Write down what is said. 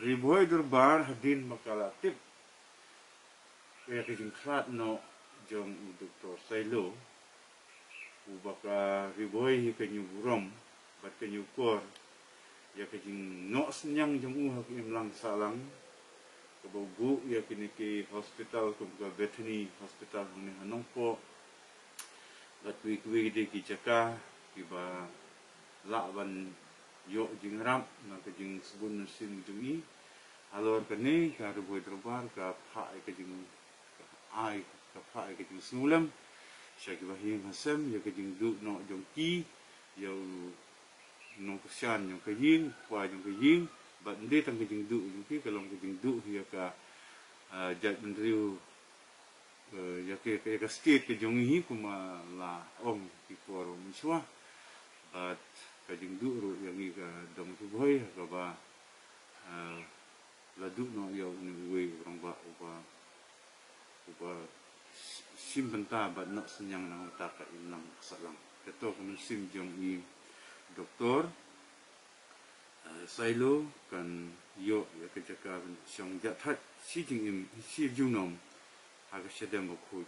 riboy durbar hadin makalatip kaya kajing krat no jong Dr. Sailo ubaka riboy kanyu burom bat kanyu kor ya kajing no senyang jong uhak imlang salang kababu ya kini ke hospital kumka Bethany hospital ni hanongpo bat kuwi de ki jaka kiba lawan yo jing ram na kajing sebun sim jumi alor kani ka riboy durbar ka phai kajing ai ka phai kajing sulam syaki bahim hasem ya kajing du no jong ki yo no kesian yang kajing kwa jong kajing bat ndi tang kajing du jong ki kalong kajing du ya ka jat mendriu ya ke state ke jong hi kuma la ong ki por miswa bat kajing du ru yang i ka dong tu boy ka ba la du no yo ni we rong ba uba sim benta bat nak senyang nang ta ka inang salang keto kun sim jong i doktor Sailo kan yo ya ke jaka syong jat hat si jing im si junom ha ka sedem ko